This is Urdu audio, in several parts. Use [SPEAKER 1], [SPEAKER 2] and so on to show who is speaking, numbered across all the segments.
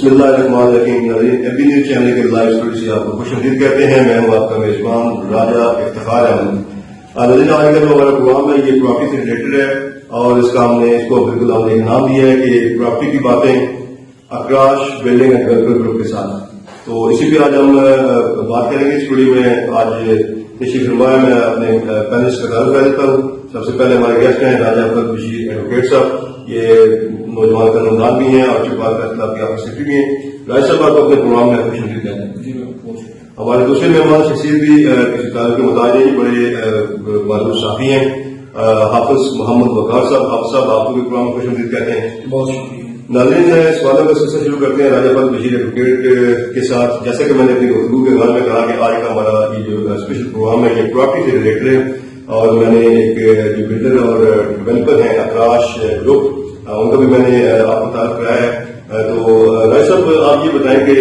[SPEAKER 1] بسم اللہ الرحمن الرحیم. ناظرین ایف بی نیوز چینل کے لائیو اسٹوڈیو سے آپ کو خوش آمدید کہتے ہیں. میں ہوں آپ کا میزبان راجہ افتخار احمد. ناظرین آج کا جو ہمارا پروگرام ہے یہ پراپرٹی سے ریلیٹڈ ہے اور اس کا ہم نے اس کو بالکل ہم نے ایک نام دیا ہے کہ پراپرٹی کی باتیں اکراش بلڈنگ اینڈ ڈیولپمنٹ گروپ کے ساتھ. تو اسی پہ آج ہم بات کریں گے. اسٹوڈیو میں آج تشریف فرمایا میں اپنے پینلسٹ کا تعارف کر دیتا ہوں. سب سے پہلے ہمارے گیسٹ ہیں راجہ افضل بشیر ایڈوکیٹ صاحب. یہ نوجوان قانوندان بھی ہیں اور چپال فیصلہ کے آپ سیکرٹری بھی ہیں. راج صاحب آپ کو اپنے پروگرام میں خوش آمدید کہتے ہیں. ہمارے دوسرے مہمان شخصیت بھی کسی تعلق کے متعلق نہیں, بڑے معروف صحافی ہیں, حافظ محمد وقار صاحب. حافظ صاحب آپ کو بھی پروگرام میں خوش آمدید کہتے ہیں.
[SPEAKER 2] بہت شکریہ.
[SPEAKER 1] ناظرین سوالوں کا سلسلہ شروع کرتے ہیں راجہ افضل بشیر ایڈوکیٹ کے ساتھ. جیسا کہ میں نے اپنی گفتگو کے بعد میں کہا کہ آج کا ہمارا یہ جو اسپیشل پروگرام ہے یہ پراپرٹی سے ریلیٹڈ ہے اور میں نے ایک جو بلڈر اور ڈیولپر ہیں اکراش گروپ ان کا بھی میں نے آپ کو تعارف کرایا ہے. تو راج صاحب آپ یہ بتائیں کہ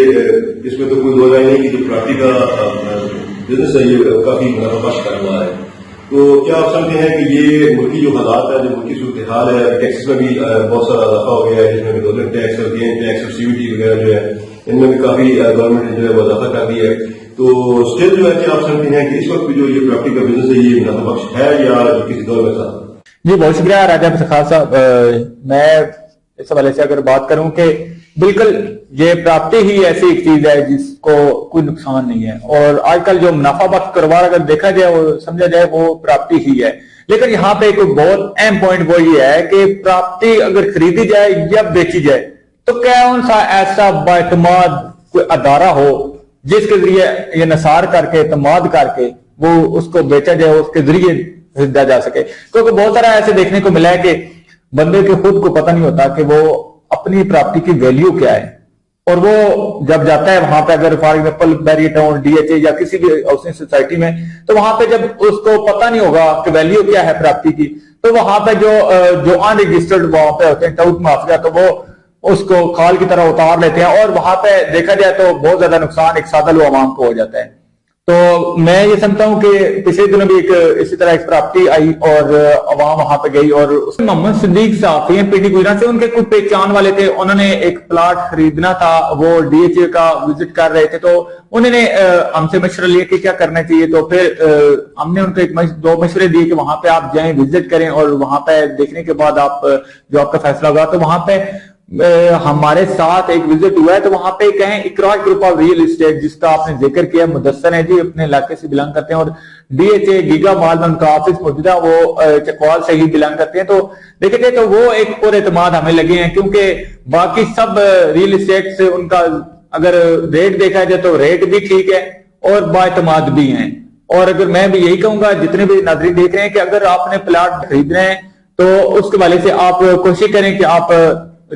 [SPEAKER 1] اس میں تو کوئی دو رائے نہیں کہ جو پراپرٹی کا بزنس ہے یہ کافی منافع بخش کاروبار ہے. تو کیا آپ سمجھتے ہیں کہ یہ ملکی جو حالات ہے جو ملکی صورتحال ہے, ٹیکسز میں بھی بہت سارا اضافہ ہو گیا ہے جس میں بھی دولت ٹیکس اور گین ٹیکس اور سی وی ٹی وغیرہ جو ہے ان میں بھی کافی گورنمنٹ نے جو ہے وہ اضافہ کر دیا ہے. تو اسٹل جو ہے کہ آپ سمجھتے ہیں کہ اس وقت جو یہ پراپرٹی کا بزنس ہے یہ منافع بخش ہے یا کسی دور میں تھا؟
[SPEAKER 2] جی بہت شکریہ راجہ افتخار صاحب. میں اس حوالے سے اگر بات کروں کہ بالکل یہ پراپرٹی ہی ایسی ایک چیز ہے جس کو کوئی نقصان نہیں ہے اور آج کل جو منافع بخش کاروبار اگر دیکھا جائے وہ سمجھا جائے وہ پراپرٹی ہی ہے. لیکن یہاں پہ ایک بہت اہم پوائنٹ وہ یہ ہے کہ پراپرٹی اگر خریدی جائے یا بیچی جائے تو کون سا ایسا بااعتماد کوئی ادارہ ہو جس کے ذریعے یہ نثار کر کے اعتماد کر کے وہ اس کو بیچا جائے, اس کے ذریعے خریدا جا سکے. کیونکہ بہت سارا ایسے دیکھنے کو ملا ہے کہ بندے کے خود کو پتہ نہیں ہوتا کہ وہ اپنی پراپرٹی کی ویلیو کیا ہے اور وہ جب جاتا ہے وہاں پہ اگر فار ایگزامپل بیری ٹاؤن ڈی ایچ اے یا کسی بھی ہاؤسنگ سوسائٹی میں تو وہاں پہ جب اس کو پتہ نہیں ہوگا کہ ویلیو کیا ہے پراپرٹی کی تو وہاں پہ جو ان رجسٹرڈ وہاں پہ ہوتے ہیں ٹاؤٹ مافیا تو وہ اس کو کھال کی طرح اتار لیتے ہیں اور وہاں پہ دیکھا جائے تو بہت زیادہ نقصان ایک سادہ لو عوام کو ہو جاتا ہے. تو میں یہ سمجھتا ہوں کہ پچھلے دنوں بھی ایک اسی طرح ایک پراپرٹی آئی اور عوام وہاں پہ گئی اور محمد صدیق صحافی ہیں پی ٹی گجرات سے, ان کے کچھ پہچان والے تھے, انہوں نے ایک پلاٹ خریدنا تھا, وہ ڈی ایچ اے کا وزٹ کر رہے تھے تو انہوں نے ہم سے مشورہ لیا کہ کیا کرنا چاہیے. تو پھر ہم نے ان کو ایک دو مشورے دیے کہ وہاں پہ آپ جائیں وزٹ کریں اور وہاں پہ دیکھنے کے بعد آپ جو آپ کا فیصلہ ہوگا. تو وہاں پہ ہمارے ساتھ ایک وزٹ ہوا ہے تو وہاں پہ کہیں اکراش گروپ آف ریئل اسٹیٹ جس کا آپ نے ذکر کیا, مدثر ہے جی, اپنے علاقے سے بلانگ کرتے ہیں اور ڈی ایچ اے گیگا مال میں ان کا آفس موجود ہے, وہ چکوال سے ہی بلانگ کرتے ہیں. تو دیکھیں جائے تو وہ ایک پر اعتماد ہمیں لگے ہیں کیونکہ باقی سب ریئل اسٹیٹ سے ان کا اگر ریٹ دیکھا جائے تو ریٹ بھی ٹھیک ہے اور با اعتماد بھی ہیں. اور اگر میں بھی یہی کہوں گا جتنے بھی ناظرین دیکھ رہے ہیں کہ اگر آپ نے پلاٹ خرید رہے ہیں تو اس کے حوالے سے آپ کوشش کریں کہ آپ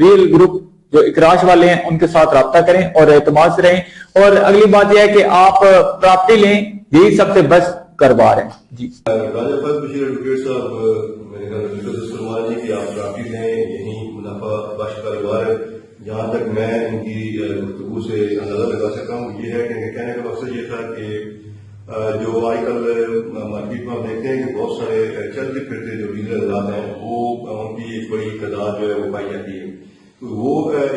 [SPEAKER 2] ریل گروپ جو اکراش والے ہیں ان کے ساتھ رابطہ کریں اور اعتماد سے رہیں. اور اگلی بات یہ ہے کہ آپ پراپرٹی لیں, یہی سب سے بیسٹ کاروبار ہے. جی
[SPEAKER 1] راجہ افضل بشیر ایڈوکیٹ صاحب, میرے خیال میں فرمایا جی کہ آپ پراپرٹی لیں یہی منافع بخش کاروبار ہے. جہاں تک میں ان کی گفتگو سے اندازہ لگا سکتا ہوں یہ ہے کہ کہنے کا مقصد یہ تھا کہ جو آج کل مارکیٹ میں آپ دیکھتے ہیں کہ بہت سارے چلتے پھرتے جو ڈیلر حضرات ہیں وہ ان کی ایک بڑی تعداد جو ہے وہ پائی جاتی ہے. تو وہ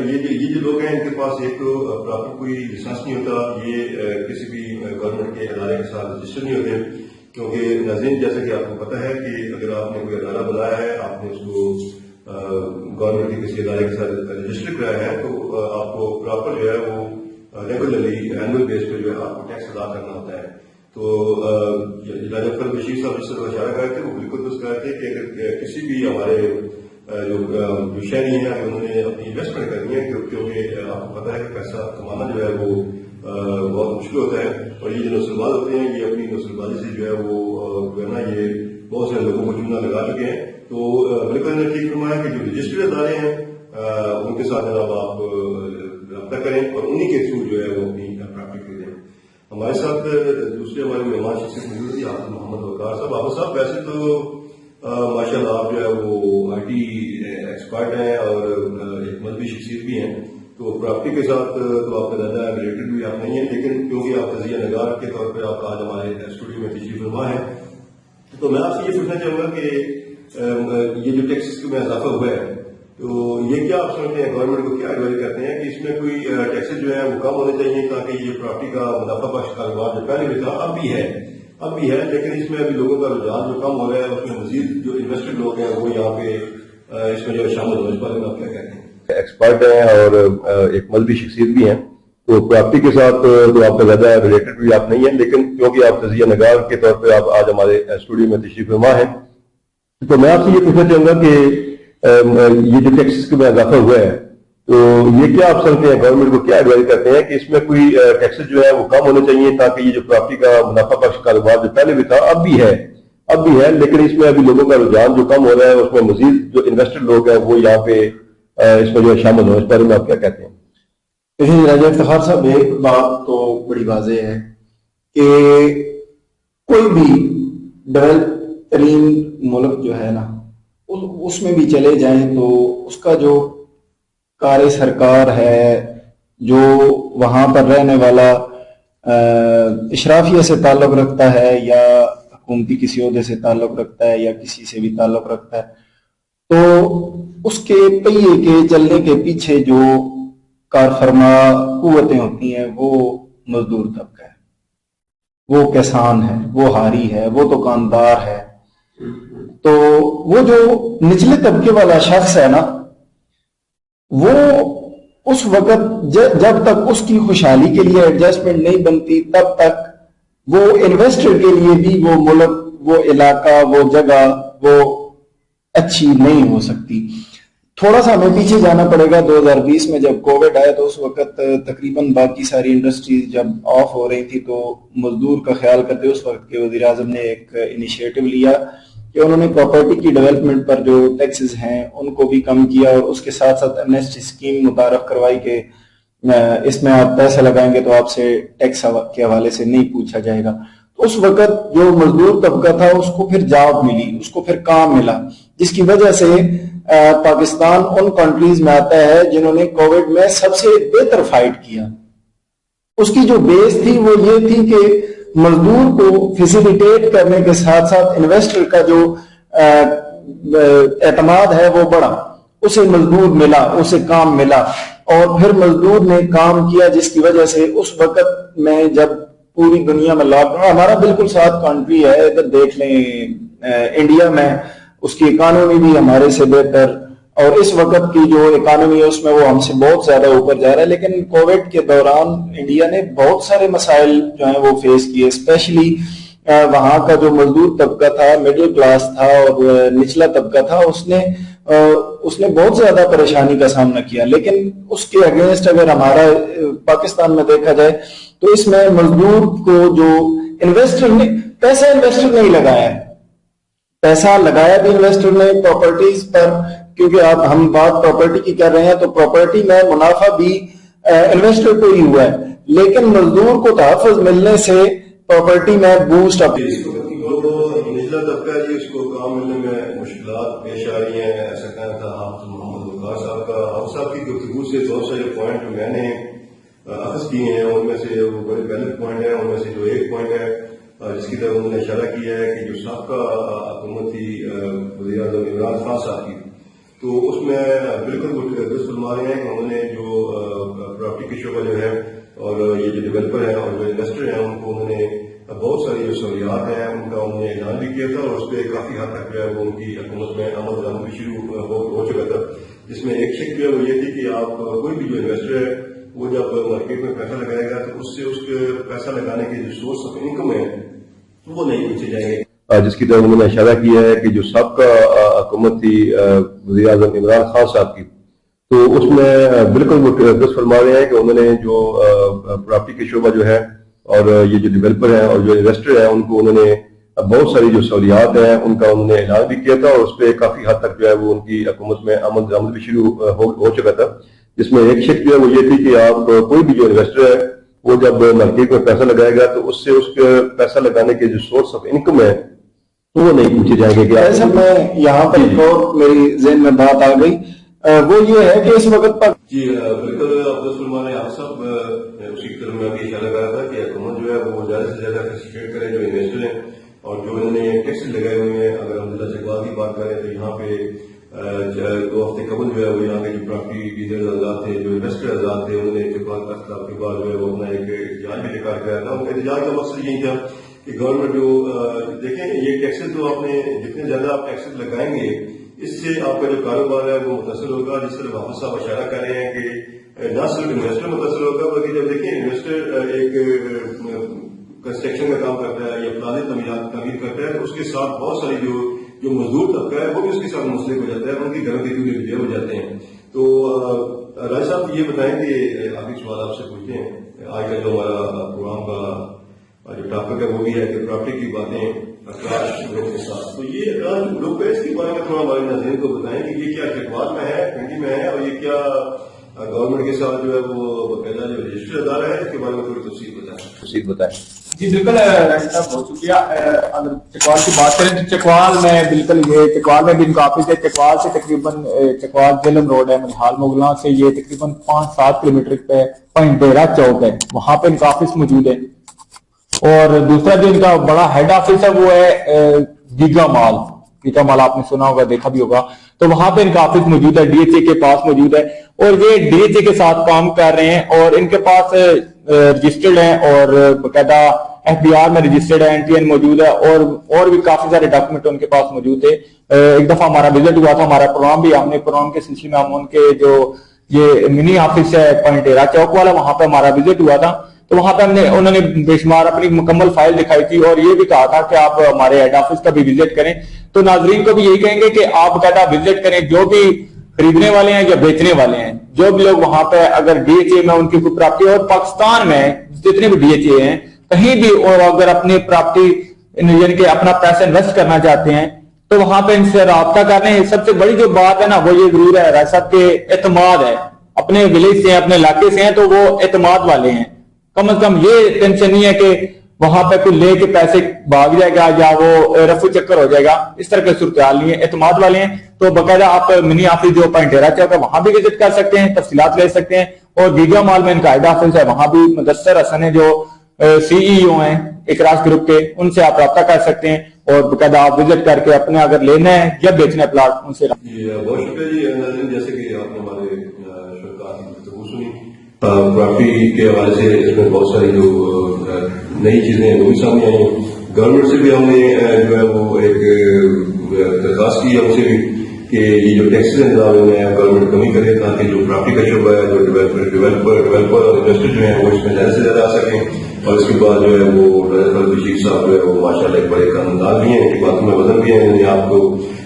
[SPEAKER 1] یہ جو لوگ ہیں ان کے پاس ایک تو پراپر کوئی لائسنس نہیں ہوتا, یہ کسی بھی گورنمنٹ کے ادارے کے ساتھ رجسٹر نہیں ہوتے کیونکہ ناظرین جیسا کہ آپ کو پتہ ہے کہ اگر آپ نے کوئی ادارہ بنایا ہے, آپ نے اس کو گورنمنٹ کے کسی ادارے کے ساتھ رجسٹر کرایا ہے تو آپ کو پراپر جو ہے وہ ریگولرلی اینول بیس پہ جو ہے آپ کو ٹیکس ادا کرنا ہوتا ہے. تو راجہ افضل بشیر صاحب جس طرح اشارہ کرتے وہ بالکل درست کرتے کہ اگر کسی بھی ہمارے جو شہری ہیں انہوں نے اپنی انویسٹمنٹ کرنی ہے کیونکہ آپ کو پتہ ہے کہ پیسہ کمانا جو ہے وہ بہت مشکل ہوتا ہے اور یہ جو نسلواز ہوتے ہیں یہ اپنی نسلبازی سے جو ہے وہ جو ہے نا یہ بہت سے لوگوں کو چونا لگا چکے ہیں. تو بالکل انہوں نے ٹھیک فرمایا کہ جو رجسٹرڈ ادارے ہیں ان کے ساتھ جناب آپ رابطہ کریں اور انہی کے تھرو جو ہے وہ اپنی پراپرٹی خریدیں. ہمارے ساتھ دوسرے ہمارے مہمان شخصیت موجود تھی حافظ محمد وقار صاحب. حافظ صاحب ویسے تو ماشاء اللہ آپ جو ہے وہ آئی ٹی ایکسپرٹ ہیں اور ایک مذہبی شخصیت بھی ہیں, تو پراپرٹی کے ساتھ تو آپ کا زیادہ ریلیٹڈ بھی آپ نہیں ہیں, لیکن کیونکہ آپ تجزیہ نگار کے طور پہ آپ آج ہمارے اسٹوڈیو میں تشریف فرما ہیں تو میں آپ سے یہ پوچھنا چاہوں گا کہ یہ جو ٹیکسز میں اضافہ ہوا ہے تو یہ کیا آپ سمجھتے ہیں، گورنمنٹ کو کیا ایڈوائز کرتے ہیں کہ اس میں کوئی ٹیکسز جو ہے وہ کم ہونے چاہیے تاکہ یہ پراپرٹی کا منافع بخش کاروبار جو پہلے بھی تھا اب بھی ہے لیکن اس میں ابھی لوگوں کا رجحان جو کم ہو رہا ہے اس میں مزید جو انویسٹر لوگ ہیں وہ یہاں پہ اس میں جو شامل ہو، اس بارے میں آپ کیا کہتے ہیں؟ ایکسپرٹ ہیں اور ایک مذہبی شخصیت بھی ہیں، تو پراپرٹی کے ساتھ تو آپ کا زیادہ ریلیٹڈ بھی آپ نہیں ہیں، لیکن کیونکہ آپ تجزیہ نگار کے طور پہ آپ آج ہمارے اسٹوڈیو میں تشریف فرما ہیں، تو میں آپ سے یہ پوچھنا چاہوں گا کہ یہ جو ٹیکسز میں اضافہ ہوا ہے تو یہ کیا آپ سمجھتے ہیں، گورنمنٹ کو کیا ایڈوائز کرتے ہیں کہ اس میں کوئی ٹیکسز جو ہے وہ کم ہونے چاہیے تاکہ یہ جو پراپرٹی کا منافع بخش کاروبار جو پہلے بھی تھا اب بھی ہے لیکن اس میں ابھی لوگوں کا رجحان جو کم ہو رہا ہے اس میں مزید جو انویسٹر لوگ ہیں وہ یہاں پہ اس میں جو شامل ہو، اس بارے میں آپ کیا کہتے ہیں؟
[SPEAKER 3] دیکھیں راجہ افتخار صاحب، ایک بات تو بڑی واضح ہے کہ کوئی بھی ڈیولپ ترین ملک جو ہے نا اس میں بھی چلے جائیں تو اس کا جو کار سرکار ہے، جو وہاں پر رہنے والا اشرافیہ سے تعلق رکھتا ہے یا حکومتی کسی عہدے سے تعلق رکھتا ہے یا کسی سے بھی تعلق رکھتا ہے، تو اس کے پہیے کے چلنے کے پیچھے جو کار فرما قوتیں ہوتی ہیں وہ مزدور طبقہ ہے، وہ کسان ہے، وہ ہاری ہے، وہ دکاندار ہے۔ تو وہ جو نچلے طبقے والا شخص ہے نا، وہ اس وقت جب تک اس کی خوشحالی کے لیے ایڈجسٹمنٹ نہیں بنتی تب تک وہ انویسٹر کے لیے بھی وہ ملک، وہ علاقہ، وہ جگہ وہ اچھی نہیں ہو سکتی۔ تھوڑا سا ہمیں پیچھے جانا پڑے گا، 2020 میں جب کووڈ آیا تو اس وقت تقریباً باقی ساری انڈسٹریز جب آف ہو رہی تھی تو مزدور کا خیال کرتے اس وقت کے وزیر اعظم نے ایک انیشیٹو لیا کہ انہوں نے پراپرٹی کی ڈیولپمنٹ پر جو ٹیکسز ہیں ان کو بھی کم کیا، اور اس کے ساتھ ساتھ ایمنسٹی اسکیم متعارف کروائی کہ اس میں آپ پیسہ لگائیں گے تو آپ سے ٹیکس کے حوالے سے نہیں پوچھا جائے گا۔ تو اس وقت جو مزدور طبقہ تھا اس کو پھر جاب ملی، اس کو پھر کام ملا، جس کی وجہ سے پاکستان ان کنٹریز میں آتا ہے جنہوں نے کووڈ میں سب سے بہتر فائٹ کیا۔ اس کی جو بیس تھی وہ یہ تھی کہ مزدور کو فیسیلیٹیٹ کرنے کے ساتھ ساتھ انویسٹر کا جو اعتماد ہے وہ بڑھا، اسے مزدور ملا، اسے کام ملا، اور پھر مزدور نے کام کیا، جس کی وجہ سے اس وقت میں جب پوری دنیا میں لاک ڈاؤن، ہمارا بالکل ساتھ کنٹری ہے، ادھر دیکھ لیں انڈیا میں اس کی اکانومی بھی ہمارے سے بہتر، اور اس وقت کی جو اکانومی ہے اس میں وہ ہم سے بہت زیادہ اوپر جا رہا ہے، لیکن کووڈ کے دوران انڈیا نے بہت سارے مسائل جو ہیں وہ فیس کیے، اسپیشلی وہاں کا جو مزدور طبقہ تھا، مڈل کلاس تھا اور نچلا طبقہ تھا، اس نے بہت زیادہ پریشانی کا سامنا کیا۔ لیکن اس کے اگینسٹ اگر ہمارا پاکستان میں دیکھا جائے تو اس میں مزدور کو جو انویسٹر نے پیسہ نہیں لگایا ہے، پیسہ لگایا بھی انویسٹر نے پراپرٹیز پر، کیونکہ ہم بات پراپرٹی کی کر رہے ہیں تو پراپرٹی میں منافع بھی انویسٹر کو ہی ہوا ہے، لیکن مزدور کو تحفظ ملنے سے پراپرٹی میں بوسٹ اپ۔
[SPEAKER 1] نچلا طبقہ جی اس کو کام ملنے میں مشکلات پیش آ رہی ہیں، ایسا کہنا تھا حافظ محمد وقار صاحب کا۔ حافظ صاحب کی گفتگو سے بہت سارے پوائنٹ جو میں نے اخذ کیے ہیں ان میں سے وہ بڑے ویلڈ پوائنٹ ہے، ان میں سے جو ایک پوائنٹ ہے جس کی طرف انہوں نے اشارہ کیا ہے کہ جو سابقہ حکومت تھی وزیر اعظم عمران خان صاحب کی، تو اس میں بالکل درست فرما رہے ہیں کہ انہوں نے جو پراپرٹی کے شعبہ جو ہے اور یہ جو ڈیولپر ہیں اور جو انویسٹر ہیں ان کو انہوں نے بہت ساری جو سہولیات ہیں ان کا انہوں نے اعلان بھی کیا تھا، اور اس پہ کافی حد تک جو ہے وہ ان کی حکومت میں عمل درآمد بھی شروع ہو چکا تھا، جس میں ایک شک جو ہے وہ یہ تھی کہ آپ کوئی بھی جو انویسٹر ہے وہ جب مارکیٹ میں پیسہ لگائے گا تو اس سے اس کے پیسہ لگانے کے جو سورس آف انکم ہے وہ نہیں پوچھے جائیں گے، جس کی طرف انہوں نے اشارہ کیا ہے کہ جو سابقہ حکومت تھی وزیر اعظم عمران خان صاحب کی، تو اس میں بالکل وہ درست فرما رہے ہیں کہ انہوں نے جو پراپرٹی کے شعبہ جو ہے اور یہ جو ڈیولپر ہیں اور جو انویسٹر ہیں ان کو انہوں نے بہت ساری جو سہولیات ہیں ان کا انہوں نے اعلان بھی کیا تھا، اور اس پہ کافی حد تک جو ہے وہ ان کی حکومت میں عمل درآمد بھی شروع ہو چکا تھا، جس میں ایک شک جو ہے وہ یہ تھی کہ آپ کوئی بھی جو انویسٹر ہے وہ جب مارکیٹ میں پیسہ لگائے گا تو اس سے اس کے پیسہ لگانے کے جو سورس آف انکم ہے وہ نہیں پوچھے جائیں گے کہ
[SPEAKER 3] ایسا میں یہاں پر ایک اور میری ذہن میں بات آ گئی، وہ یہ ہے کہ اس وقت پر
[SPEAKER 1] جی بالکل عبدالسلمان آپ صاحب اسی کی طرف میں ابھی اشارہ کر رہا تھا کہ حکومت جو ہے وہ زیادہ سے زیادہ فیسیلیٹیٹ کرے جو انویسٹر ہیں اور جو انہوں نے ٹیکس لگائے ہوئے ہیں۔ اگر ہم ضلع چکوال کی بات کریں تو یہاں پہ 2 ہفتے قبل جو ہے اختلاف کے بعد جو ہے وہ اپنا ایک احتجاج بھی نکال کے آیا تھا. احتجاج کا مقصد یہی تھا کہ گورنمنٹ جو دیکھیں یہ ٹیکسز تو آپ نے جتنے زیادہ آپ ٹیکسز لگائیں گے اس سے آپ کا جو کاروبار ہے وہ متاثر ہوگا. جس طرح واپس صاحب اشارہ کر رہے ہیں کہ نہ صرف انویسٹر متاثر ہوگا بلکہ جب دیکھیں انویسٹر ایک کنسٹرکشن کا کام کرتا ہے یا پلازے تعمیر کرتا ہے تو اس کے ساتھ بہت ساری جو مزدور طبقہ ہے وہ بھی اس کے ساتھ منسلک ہو جاتا ہے, ان کی گھروں کے چولہے بجے ہو جاتے ہیں. تو راج صاحب یہ بتائیں کہ آخری سوال آپ سے پوچھتے ہیں. آج کا جو ہمارا پروگرام کا جو ٹاپک ہے وہ بھی ہے کہ پراپرٹی کی باتیں اکراش گروپ کے ساتھ. تو یہ اکراش گروپ ہے, اس کے بارے میں تھوڑا ہمارے ناظرین کو بتائیں کہ یہ کیا چکوال میں ہے, پنڈی میں ہے, اور یہ کیا گورنمنٹ کے ساتھ جو ہے وہ باقاعدہ جو رجسٹر ادارہ ہے, اس کے بارے میں تھوڑی تفصیل بتائیں.
[SPEAKER 2] جی بالکل راشد صاحب, بہت شکریہ. اگر چکوال کی بات کریں تو چکوال میں بالکل یہ چکوال میں بھی ان کا آفس ہے. چکوال سے تقریباً چکوال جیلم روڈ ہے منہال مغلاں سے یہ تقریباً 5-7 کلومیٹر پہ پوائنٹ ڈیرا چوک ہے, وہاں پہ ان کا آفس موجود ہے. اور دوسرا جو ان کا بڑا ہیڈ آفس ہے وہ ہے گیگا مال آپ نے سنا ہوگا, دیکھا بھی ہوگا. تو وہاں پہ ان کا آفس موجود ہے, ڈی ایچ اے کے پاس موجود ہے, اور یہ ڈی ایچ اے کے ساتھ کام کر رہے ہیں, اور ان کے پاس رجسٹرڈ ہیں اور باقاعدہ ایف بی آر میں رجسٹرڈ ہے, این ٹی این موجود ہے, اور بھی کافی سارے ڈاکومنٹ ان کے پاس موجود تھے. ایک دفعہ ہمارا وزٹ ہوا تھا, ہمارا پروگرام بھی, ہم نے پروگرام کے سلسلے میں ہم ان کے جو یہ منی آفس ہے پوائنٹ ڈیرا چوک والا, وہاں پہ ہمارا وزٹ ہوا تھا. تو وہاں پہ انہوں نے بے شمار اپنی مکمل فائل دکھائی تھی, اور یہ بھی کہا تھا کہ آپ ہمارے ہیڈ آفس کا بھی وزٹ کریں. تو ناظرین کو بھی یہی کہیں گے کہ آپ باقاعدہ وزٹ کریں, جو بھی خریدنے والے ہیں یا بیچنے والے ہیں, جو بھی لوگ وہاں پہ اگر ڈی ایچ اے میں ان کی کوئی پراپرٹی, اور پاکستان میں جتنے بھی ڈی ایچ اے ہیں کہیں بھی, اور اگر اپنی پراپرٹی یعنی کہ اپنا پیسہ انویسٹ کرنا چاہتے ہیں تو وہاں پہ ان سے رابطہ کرنے. سب سے بڑی جو بات ہے نا وہ یہ ضرور ہے راج صاحب کے اعتماد ہے, اپنے ولیج سے ہیں, اپنے علاقے سے ہیں, تو وہ اعتماد والے ہیں. کم از کم یہ ٹینشن نہیں ہے کہ وہاں پہ کوئی لے کے پیسے بھاگ جائے گا یا وہ رفو چکر ہو جائے گا, اس طرح کے صورتحال نہیں ہے, اعتماد والے ہیں. تو باقاعدہ آپ منی آفس جو پوائنٹ ڈیرا چوک ہے وہاں بھی وزٹ کر سکتے ہیں, تفصیلات لے سکتے ہیں. اور گیگا مال میں ان کا ہیڈ آفس ہے, وہاں بھی مدثر حسن ہے جو سی ای او ہیں اکراش گروپ کے, ان سے آپ رابطہ کر سکتے ہیں, اور باقاعدہ آپ وزٹ کر کے اپنے اگر لینا ہے یا بیچنا ہے پلاٹ ان سے.
[SPEAKER 1] بہت شکریہ جی ناظرین, جیسے کہ آپ نے ہمارے شرکات کی گفتگو سنی پراپرٹی کے حوالے سے, اس میں بہت ساری جو نئی چیزیں ہیں وہ بھی سامنے آئی ہیں. گورنمنٹ سے بھی ہم نے جو ہے وہ ایک درخواست کی ہم سے بھی کہ یہ جو ٹیکسز نظام میں گورنمنٹ کمی کرے تاکہ جو پراپرٹی کا شعبہ ہے, جو ڈیولپر اور انویسٹر جو ہیں وہ اس میں زیادہ سے زیادہ آ سکیں. اور اس کے بعد جو ہے وہ بشیر صاحب جو ہے وہ ماشاء اللہ ایک بڑے قانوندان بھی ہیں, ان کی باتوں میں وزن بھی ہے. انہوں نے آپ کو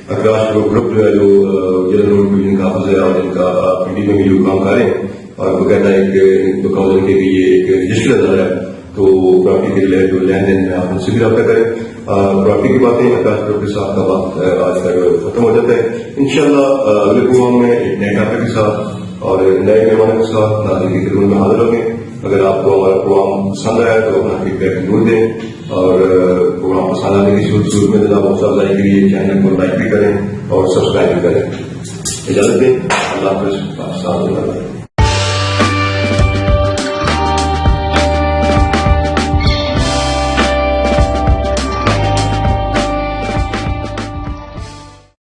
[SPEAKER 1] اکراش گروپ جو ہے جو جلن روڈ میں جن کا آفس ہے اور جن کا پنڈی میں بھی جو کام کر رہے ہیں, اور باقاعدہ ایک کاؤنسل کے لیے ایک رجسٹر ادارہ ہے, تو پراپرٹی کے جو لین دین میں آپ ان سے بھی رابطہ کریں. پراپرٹی کی باتیں اکراش گروپ کے ساتھ کا وقت آج کا جو ختم ہو جاتا ہے. انشاءاللہ اگلے پروگرام میں ایک نئے ٹاپک کے ساتھ اور نئے مہمانوں کے ساتھ ناظرین کی خدمت میں حاضر ہوں گے. اگر آپ کو ہمارا پروگرام پسند آیا تو اپنا فیڈ بیک ضرور دیں, اور پروگرام پسند آنے کی صورت میں جناب حوصلہ افزائی کے لیے چینل کو لائک بھی کریں اور سبسکرائب بھی کریں. اجازت دیں, اللہ حافظ.